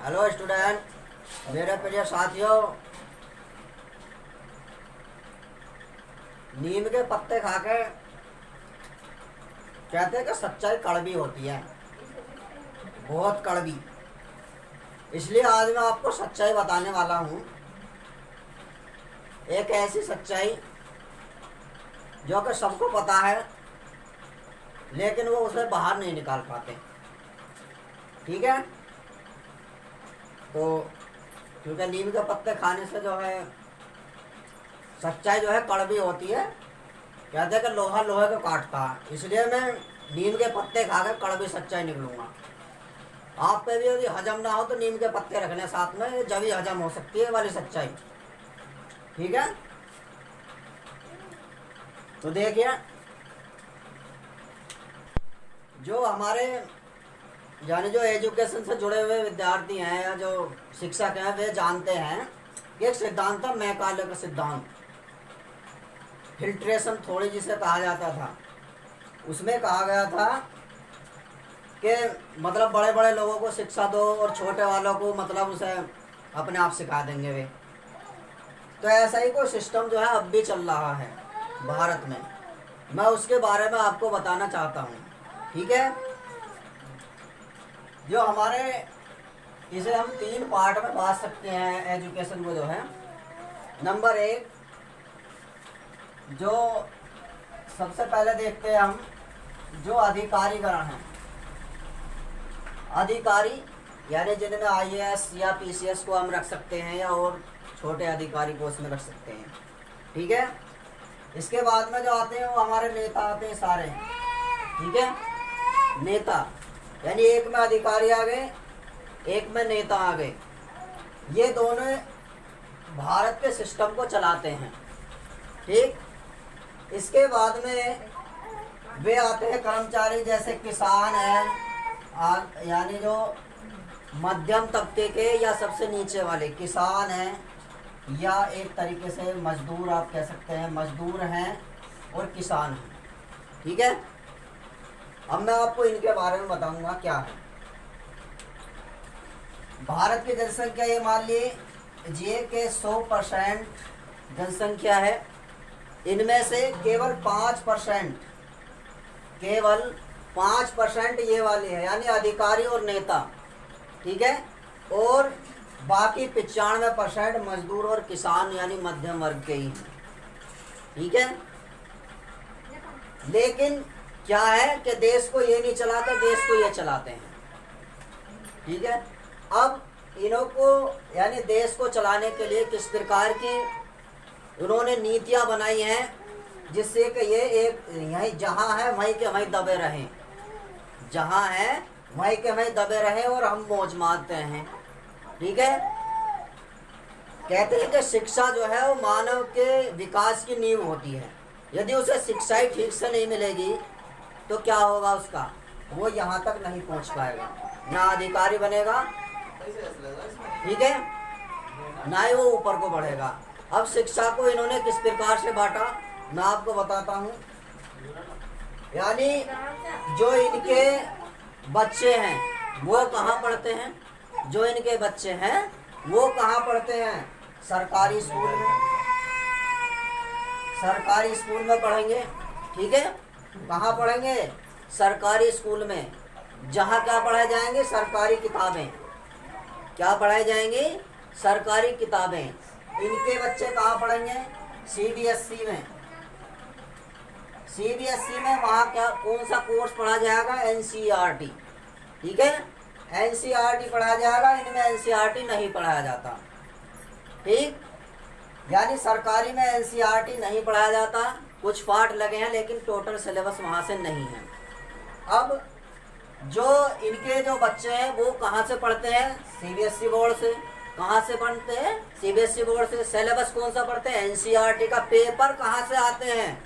Hello student, मेरे प्रिय साथियों, नीम के पत्ते खा के कहते हैं कि सच्चाई कड़वी होती है, बहुत कड़वी। इसलिए आज मैं आपको सच्चाई बताने वाला हूँ, एक ऐसी सच्चाई जो कि सबको पता है लेकिन वो उसे बाहर नहीं निकाल पाते। ठीक है, तो क्योंकि नीम के पत्ते खाने से जो है सच्चाई जो है कड़वी होती है। कहते हैं कि लोहा लोहे को काटता है, इसलिए मैं नीम के पत्ते खाकर कड़वी सच्चाई निकलूंगा। आप पे भी यदि हजम ना हो तो नीम के पत्ते रखने साथ में, जब ही हजम हो सकती है वाली सच्चाई। ठीक है, तो देखिए, जो हमारे यानी जो एजुकेशन से जुड़े हुए विद्यार्थी हैं या जो शिक्षक हैं वे जानते हैं कि एक सिद्धांत था, मैकाले का सिद्धांत, फिल्ट्रेशन थ्योरी जिसे कहा जाता था। उसमें कहा गया था कि मतलब बड़े बड़े लोगों को शिक्षा दो और छोटे वालों को मतलब उसे अपने आप सिखा देंगे वे। तो ऐसा ही कोई सिस्टम जो है अब भी चल रहा है भारत में। मैं उसके बारे में आपको बताना चाहता हूँ। ठीक है, जो हमारे इसे हम 3 पार्ट में बांट सकते हैं एजुकेशन को जो है। नंबर 1, जो सबसे पहले देखते हैं हम, जो अधिकारीगण हैं। अधिकारी यानी जिनमें आईएएस या पीसीएस को हम रख सकते हैं या और छोटे अधिकारी को उसमें रख सकते हैं। ठीक है, इसके बाद में जो आते हैं वो हमारे नेता आते हैं सारे। ठीक है, नेता यानी एक में अधिकारी आ गए, एक में नेता आ गए। ये दोनों भारत के सिस्टम को चलाते हैं। ठीक, इसके बाद में वे आते हैं कर्मचारी, जैसे किसान हैं, यानी जो मध्यम तबके के या सबसे नीचे वाले किसान हैं, या एक तरीके से मजदूर आप कह सकते हैं, मजदूर हैं और किसान हैं। ठीक है, अब मैं आपको इनके बारे में बताऊंगा क्या है। भारत की जनसंख्या ये मान लीजिए कि 100% जनसंख्या है। इनमें से केवल 5%, केवल 5% ये वाले हैं, यानी अधिकारी और नेता। ठीक है, और बाकी 95% मजदूर और किसान यानी मध्यम वर्ग के ही हैं। ठीक है, लेकिन क्या है कि देश को ये नहीं चलाते, देश को ये चलाते हैं। ठीक है, अब इन्हों को यानी देश को चलाने के लिए किस प्रकार की उन्होंने नीतियां बनाई हैं जिससे कि ये एक यहीं जहां है वहीं के वहीं दबे रहें, जहां है वहीं के वहीं दबे रहें और हम मौज मारते हैं। ठीक है, कहते हैं कि शिक्षा जो है वो मानव के विकास की नींव होती है। यदि उसे शिक्षा ही ठीक से नहीं मिलेगी तो क्या होगा उसका, वो यहाँ तक नहीं पहुँच पाएगा, ना अधिकारी बनेगा, ठीक है, ना ही वो ऊपर को बढ़ेगा। अब शिक्षा को इन्होंने किस प्रकार से बांटा मैं आपको बताता हूँ। यानी जो इनके बच्चे हैं वो कहाँ पढ़ते हैं, जो इनके बच्चे हैं वो कहाँ पढ़ते हैं, सरकारी स्कूल में, सरकारी स्कूल में पढ़ेंगे। ठीक है, कहाँ पढ़ेंगे, सरकारी स्कूल में, जहाँ क्या पढ़ाए जाएंगे, सरकारी किताबें। क्या पढ़ाई जाएंगी, सरकारी किताबें। इनके बच्चे कहाँ पढ़ेंगे, सीबीएसई में। सीबीएसई में वहाँ क्या कौन सा कोर्स पढ़ा जाएगा, एनसीईआरटी। ठीक है, एनसीईआरटी पढ़ाया जाएगा, इनमें एनसीईआरटी नहीं पढ़ाया जाता। ठीक, यानी सरकारी में एनसीईआरटी नहीं पढ़ाया जाता, कुछ पाठ लगे हैं लेकिन टोटल सिलेबस वहाँ से नहीं है। अब जो इनके जो बच्चे हैं वो कहाँ से पढ़ते हैं, सीबीएसई बोर्ड से। कहाँ से पढ़ते हैं, सीबीएसई बोर्ड से। सिलेबस कौन सा पढ़ते हैं, एनसीईआरटी का। पेपर कहाँ से आते हैं,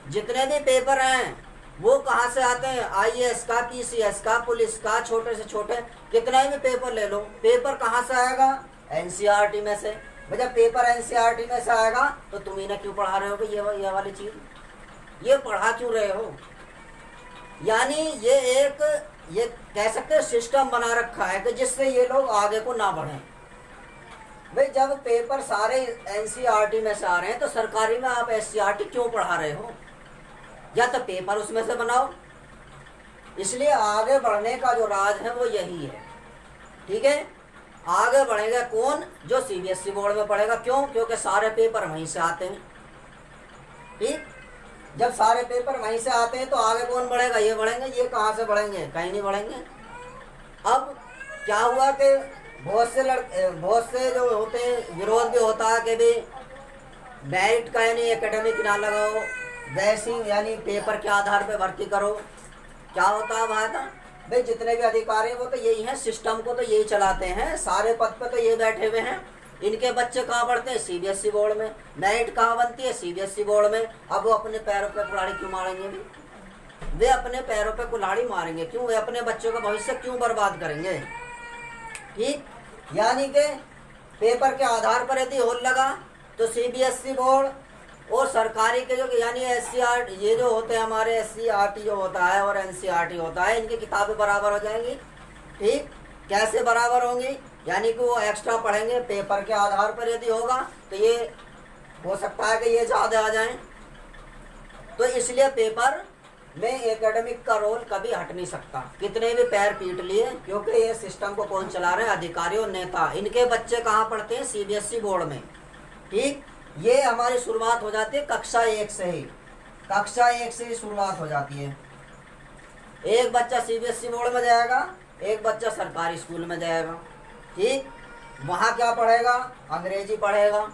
जितने भी पेपर हैं वो कहाँ से आते हैं, आईएएस का, पीसीएस का, पुलिस का, छोटे से छोटे कितने भी पेपर ले लो, पेपर कहाँ से आएगा, एनसीईआरटी में से। भैया पेपर एनसीईआरटी में से आएगा तो तुम इन्हें क्यों पढ़ा रहे हो, ये वाली चीज़ ये पढ़ा क्यों रहे हो। यानी ये एक ये कह सकते हैं सिस्टम बना रखा है कि जिससे ये लोग आगे को ना बढ़ें। भाई जब पेपर सारे एनसीईआरटी में से आ रहे हैं तो सरकारी में आप एससीईआरटी क्यों पढ़ा रहे हो? या तो पेपर उसमें से बनाओ। इसलिए आगे बढ़ने का जो राज है वो यही है। ठीक है, आगे बढ़ेगा कौन? जो सीबीएसई बोर्ड में पढ़ेगा। क्यों? क्योंकि सारे पेपर वहीं से आते हैं। ठीक, जब सारे पेपर वहीं से आते हैं तो आगे कौन बढ़ेगा? ये बढ़ेंगे। ये कहाँ से बढ़ेंगे? कहीं नहीं बढ़ेंगे। अब क्या हुआ कि बहुत से जो होते हैं विरोध भी होता है कि भाई मेरिट का यानी एकेडमिक ना लगाओ, वैसी यानी पेपर के आधार पे भर्ती करो। क्या होता है बात? भाई जितने भी अधिकारी हैं वो तो यही हैं, सिस्टम को तो यही चलाते हैं, सारे पद पे तो ये बैठे हुए हैं। इनके बच्चे कहाँ पढ़ते हैं? सीबीएसई बोर्ड में। मेरिट कहाँ बनती है? सीबीएसई बोर्ड में। अब वो अपने पैरों पे कुल्हाड़ी क्यों मारेंगे? भी वे अपने पैरों पे कुल्हाड़ी मारेंगे क्यों? वे अपने बच्चों का भविष्य क्यों बर्बाद करेंगे? ठीक, यानी कि पेपर के आधार पर यदि होल लगा तो सीबीएसई बोर्ड और सरकारी के जो यानी एससीईआरटी, ये जो होते हैं हमारे एससीईआरटी जो होता है और एनसीईआरटी होता है, इनकी किताबें बराबर हो जाएंगी। ठीक, कैसे बराबर होंगी? यानी कि वो एक्स्ट्रा पढ़ेंगे। पेपर के आधार पर यदि होगा तो ये हो सकता है कि ये ज़्यादा आ जाएं। तो इसलिए पेपर में एकेडमिक का रोल कभी हट नहीं सकता, कितने भी पैर पीट लिए, क्योंकि ये सिस्टम को कौन चला रहे हैं? अधिकारी और नेता। इनके बच्चे कहाँ पढ़ते हैं? सीबीएसई बोर्ड में। ठीक, ये हमारी शुरुआत हो जाती है कक्षा 1 से ही। कक्षा 1 से ही शुरुआत हो जाती है। एक बच्चा सीबीएसई बोर्ड में जाएगा, एक बच्चा सरकारी स्कूल में जाएगा। ठीक, वहाँ क्या पढ़ेगा? अंग्रेजी पढ़ेगा।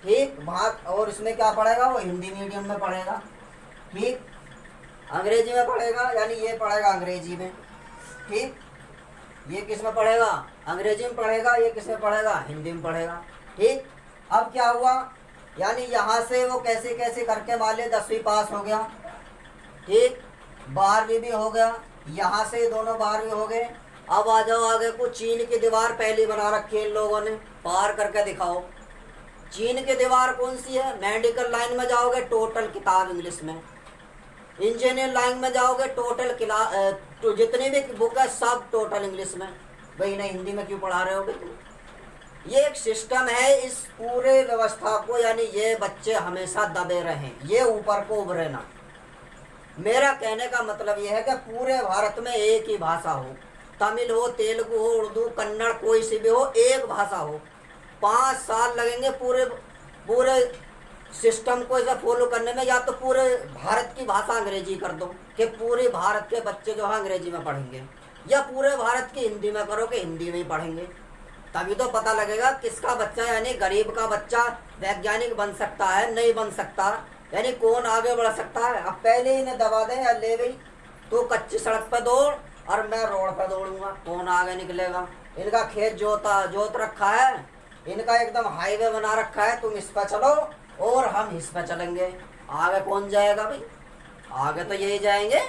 ठीक, वहाँ और इसमें क्या पढ़ेगा? वो हिंदी मीडियम में पढ़ेगा। ठीक, अंग्रेजी में पढ़ेगा, यानी ये पढ़ेगा अंग्रेजी में। ठीक, ये किस में पढ़ेगा? अंग्रेजी में पढ़ेगा। ये किस में पढ़ेगा? हिंदी में पढ़ेगा। ठीक, अब क्या हुआ? यानी यहाँ से वो कैसे कैसे करके मान लिया 10वीं पास हो गया। ठीक, 12वीं भी हो गया, यहाँ से दोनों 12वीं हो गए। अब आ जाओ आगे को। चीन की दीवार पहली बना रखी है इन लोगों ने, पार करके दिखाओ। चीन की दीवार कौन सी है? मेडिकल लाइन में जाओगे टोटल किताब इंग्लिश में, इंजीनियर लाइन में जाओगे टोटल तो जितनी भी बुक है सब टोटल इंग्लिश में। भाई नहीं, हिंदी में क्यों पढ़ा रहे हो तुम? ये एक सिस्टम है इस पूरे व्यवस्था को, यानी ये बच्चे हमेशा दबे रहें, ये ऊपर को उभरे ना। मेरा कहने का मतलब ये है कि पूरे भारत में एक ही भाषा हो, तमिल हो, तेलुगु हो, उर्दू, कन्नड़, कोई सी भी हो, एक भाषा हो। 5 साल लगेंगे पूरे पूरे सिस्टम को इसे फॉलो करने में। या तो पूरे भारत की भाषा अंग्रेजी कर दो कि पूरे भारत के बच्चे जो है अंग्रेजी में पढ़ेंगे, या पूरे भारत की हिंदी में करो कि हिंदी में ही पढ़ेंगे। तभी तो पता लगेगा किसका बच्चा यानी गरीब का बच्चा वैज्ञानिक बन सकता है, नहीं बन सकता, यानी कौन आगे बढ़ सकता है। अब पहले इन्हें दबा दें, या ले गई तो कच्ची सड़क पर दौड़ और मैं रोड पर दौड़ूंगा, कौन आगे निकलेगा? इनका खेत जोत रखा है, इनका एकदम हाईवे बना रखा है, तुम इस पर चलो और हम इस पर चलेंगे। आगे कौन जाएगा भाई? आगे तो यही जाएंगे।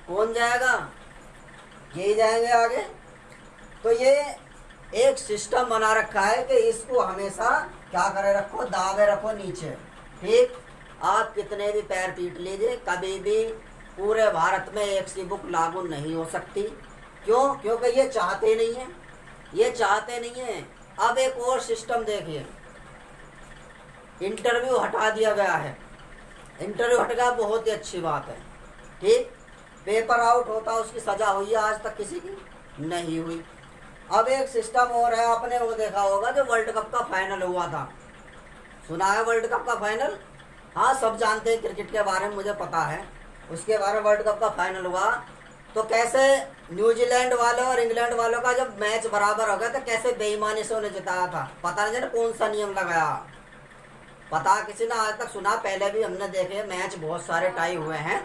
कौन जाएगा? यही जाएंगे आगे। तो ये एक सिस्टम बना रखा है कि इसको हमेशा क्या करे रखो? दावे रखो नीचे। ठीक, आप कितने भी पैर पीट लीजिए, कभी भी पूरे भारत में एक सी बुक लागू नहीं हो सकती। क्यों? क्योंकि ये चाहते नहीं है, ये चाहते नहीं है। अब एक और सिस्टम देखिए, इंटरव्यू हटा दिया गया है। इंटरव्यू हट गया, बहुत ही अच्छी बात है। ठीक, पेपर आउट होता उसकी सजा हुई है, आज तक किसी की नहीं हुई। अब एक सिस्टम और है, आपने वो देखा होगा जो वर्ल्ड कप का फाइनल हुआ था, सुना है वर्ल्ड कप का फाइनल? हाँ, सब जानते हैं, क्रिकेट के बारे में मुझे पता है। उसके बारे में वर्ल्ड कप का फाइनल हुआ तो कैसे न्यूजीलैंड वालों और इंग्लैंड वालों का जब मैच बराबर हो गया तो कैसे बेईमानी से उन्हें जिताया था। पता नहीं कौन सा नियम लगाया, पता किसी ने आज तक सुना? पहले भी हमने देखे मैच, बहुत सारे टाई हुए हैं,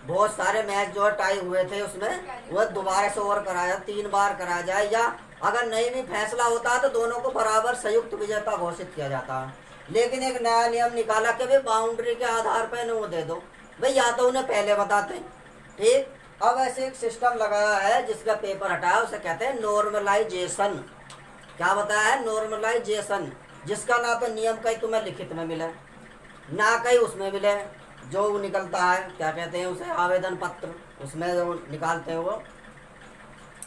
बहुत सारे मैच जो टाई हुए थे उसमें वह दोबारा से ओवर कराया, 3 बार कराया जाए, या अगर नहीं भी फैसला होता तो दोनों को बराबर संयुक्त विजेता घोषित किया जाता। लेकिन एक नया नियम निकाला कि भाई बाउंड्री के आधार पर इन्हें वो दे दो भाई, या तो उन्हें पहले बताते। ठीक, अब ऐसे एक सिस्टम लगाया है जिसका पेपर हटाया, उसे कहते हैं नॉर्मलाइजेशन। क्या बताया है? नॉर्मलाइजेशन, जिसका ना तो नियम कहीं तुम्हें लिखित में मिले, ना कहीं उसमें मिले, जो निकलता है क्या कहते हैं उसे, आवेदन पत्र, उसमें जो निकालते हैं वो।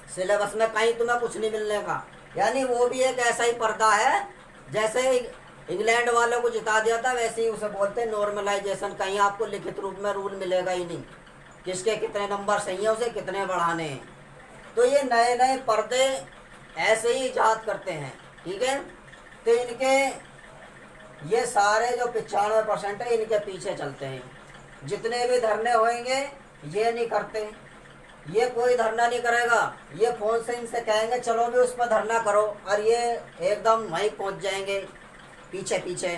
सिलेबस में कहीं तुम्हें कुछ नहीं मिलने का। यानी वो भी एक ऐसा ही पर्दा है, जैसे इंग्लैंड वालों को जिता दिया था वैसे ही उसे बोलते हैं नॉर्मलाइजेशन। कहीं आपको लिखित रूप में रूल मिलेगा ही नहीं, किसके कितने नंबर सही है, उसे कितने बढ़ाने हैं। तो ये नए नए पर्दे ऐसे ही इजाद करते हैं, ठीक है। तो इनके ये सारे जो 95% है इनके पीछे चलते हैं। जितने भी धरने होंगे ये नहीं करते, ये कोई धरना नहीं करेगा। ये फोन से इनसे कहेंगे चलो भी उस पर धरना करो, और ये एकदम वहीं पहुंच जाएंगे पीछे पीछे,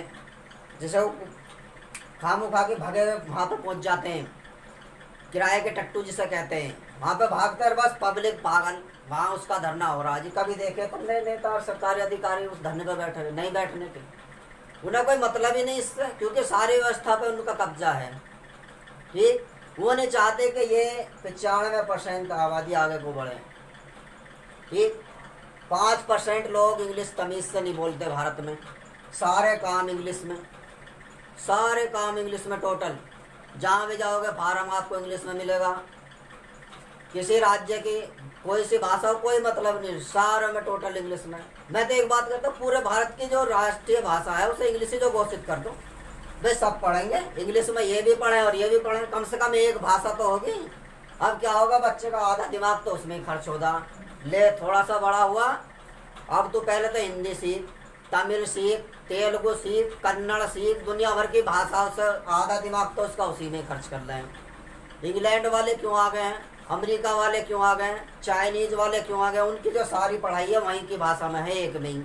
जैसे वो खामू खा के भगे हुए वहाँ पर पहुंच जाते हैं। किराए के टट्टू जिसे कहते हैं, वहाँ पे भागते हैं। बस पब्लिक पागल, वहाँ उसका धरना हो रहा है जी। कभी देखे तुमने नेता और सरकारी अधिकारी उस धरने पर बैठे? नहीं बैठने के, उन्हें कोई मतलब ही नहीं इससे, क्योंकि सारी व्यवस्था पे उनका कब्जा है, ठीक। वो नहीं चाहते कि ये 95% आबादी आगे को बढ़े, ठीक। 5% लोग इंग्लिश तमीज़ से नहीं बोलते भारत में। सारे काम इंग्लिश में, सारे काम इंग्लिश में टोटल। जहाँ भी जाओगे फार्म आपको इंग्लिश में मिलेगा। किसी राज्य की कोई सी भाषा कोई मतलब नहीं, सारे में टोटल इंग्लिश में। मैं तो एक बात कहता हूँ, पूरे भारत की जो राष्ट्रीय भाषा है उसे इंग्लिश ही जो घोषित कर दो, वे सब पढ़ेंगे इंग्लिश में। ये भी पढ़ें और ये भी पढ़ें, कम से कम एक भाषा तो होगी। अब क्या होगा, बच्चे का आधा दिमाग तो उसमें ही खर्च होगा। ले थोड़ा सा बड़ा हुआ, अब तो पहले तो हिंदी सीख, तमिल सीख, तेलुगु सीख, कन्नड़ सीख, दुनिया भर की भाषाओं से आधा दिमाग तो उसका उसी में खर्च कर रहे हैं। इंग्लैंड वाले क्यों आ गए हैं, अमेरिका वाले क्यों आ गए, चाइनीज वाले क्यों आ गए? उनकी जो सारी पढ़ाई है वहीं की भाषा में है, एक में ही।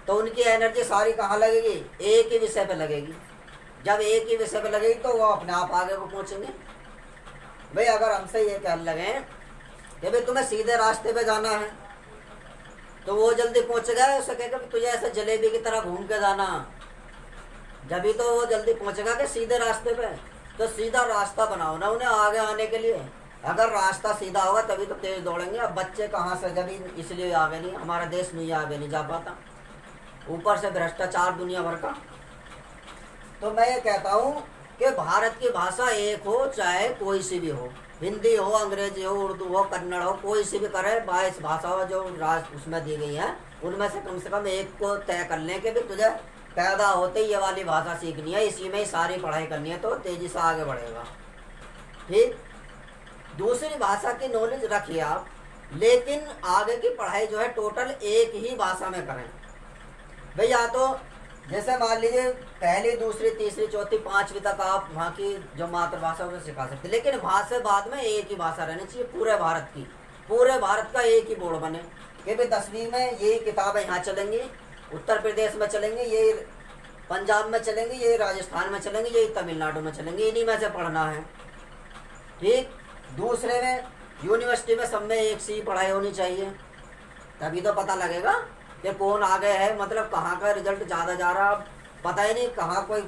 तो उनकी एनर्जी सारी कहाँ लगेगी? एक ही विषय पे लगेगी। जब एक ही विषय पे लगेगी तो वो अपने आप आगे को पहुँचेंगे। भाई अगर हमसे ये कहने लगे कि भाई तुम्हें सीधे रास्ते पे जाना है, तो वो जल्दी पहुँचेगा। उसे कहेगा तुझे ऐसे जलेबी की तरह घूम के जाना, जब भी तो वो जल्दी पहुँचेगा कि सीधे रास्ते पे। तो सीधा रास्ता बनाओ ना उन्हें आगे आने के लिए। अगर रास्ता सीधा होगा तभी तो तेज दौड़ेंगे। अब बच्चे कहाँ से, जब इसलिए आगे नहीं, हमारा देश नहीं आगे नहीं जा पाता, ऊपर से भ्रष्टाचार दुनिया भर का। तो मैं ये कहता हूँ कि भारत की भाषा एक हो, चाहे कोई सी भी हो, हिंदी हो, अंग्रेजी हो, उर्दू हो, कन्नड़ हो, कोई सी भी करे। 22 भाषाओं जो राष्ट्र उसमें दी गई हैं, उनमें से कम एक को तय कर लें कि भी तुझे पैदा होते ही ये वाली भाषा सीखनी है, इसी में ही सारी पढ़ाई करनी है, तो तेजी से आगे बढ़ेगा, ठीक। दूसरी भाषा की नॉलेज रखिए आप, लेकिन आगे की पढ़ाई जो है टोटल एक ही भाषा में करें। भाई या तो जैसे मान लीजिए पहली, दूसरी, तीसरी, चौथी, 5वीं तक आप वहाँ की जो मातृभाषा उसे सिखा सकते, लेकिन वहाँ से बाद में एक ही भाषा रहनी चाहिए पूरे भारत की। पूरे भारत का एक ही बोर्ड बने कि भाई 10वीं में यही किताबें यहाँ चलेंगी, उत्तर प्रदेश में चलेंगे, ये पंजाब में चलेंगे, ये राजस्थान में चलेंगे, ये तमिलनाडु में चलेंगे, इन्हीं में से पढ़ना है, ठीक। दूसरे में यूनिवर्सिटी में सब में एक सी पढ़ाई होनी चाहिए, तभी तो पता लगेगा कि कौन आगे है, मतलब कहाँ का रिजल्ट ज़्यादा जा रहा। पता ही नहीं कहाँ कोई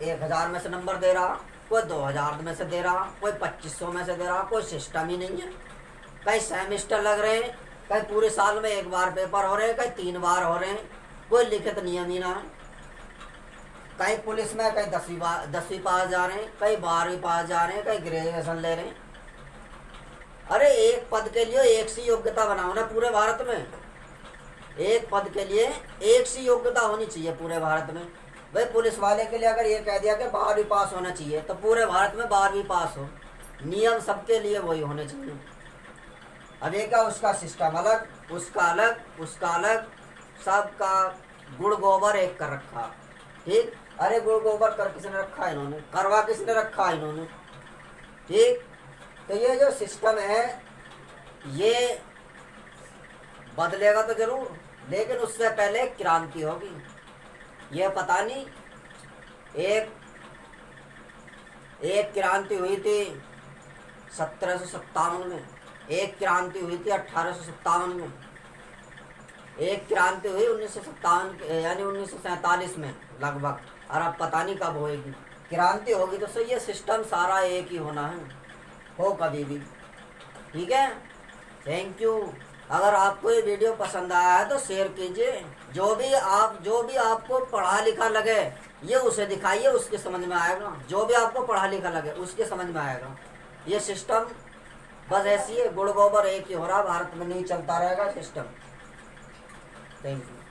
1000 में से नंबर दे रहा, कोई 2000 में से दे रहा, कोई 2500 में से दे रहा, कोई सिस्टम ही नहीं है। कई सेमेस्टर लग रहे हैं, कई पूरे साल में एक बार पेपर हो रहे हैं, कई 3 बार हो रहे हैं, कोई लिखित नियम ही ना है। कई पुलिस में कई 10वीं पास जा रहे हैं, कई 12वीं पास जा रहे हैं, कई ग्रेजुएशन ले रहे हैं। अरे एक पद के लिए एक सी योग्यता बनाओ ना पूरे भारत में। एक पद के लिए एक सी योग्यता होनी चाहिए पूरे भारत में। भाई पुलिस वाले के लिए अगर ये कह दिया कि 12वीं पास होना चाहिए, तो पूरे भारत में 12वीं पास हो, नियम सबके लिए वही होने चाहिए। अब एक उसका सिस्टम अलग, उसका अलग, उसका अलग, सबका गुड़ गोबर एक कर रखा, ठीक। अरे गुड़ गोबर कर किसने रखा, इन्होंने करवा किसने रखा, इन्होंने, ठीक। तो ये जो सिस्टम है ये बदलेगा तो जरूर, लेकिन उससे पहले क्रांति होगी। ये पता नहीं, एक क्रांति हुई थी 1757 में, एक क्रांति हुई थी 1857 में, एक क्रांति हुई 1957 यानी 1947 में लगभग, और अब पता नहीं कब होएगी। क्रांति होगी तो सही, ये सिस्टम सारा एक ही होना है, हो कभी भी, ठीक है। Thank you. अगर आपको ये वीडियो पसंद आया है तो शेयर कीजिए। जो भी आपको पढ़ा लिखा लगे ये उसे दिखाइए, उसके समझ में आएगा। जो भी आपको पढ़ा लिखा लगे उसके समझ में आएगा। ये सिस्टम बस ऐसी है, गुड़ गोबर एक ही हो रहा, भारत में नहीं चलता रहेगा सिस्टम। Thank you.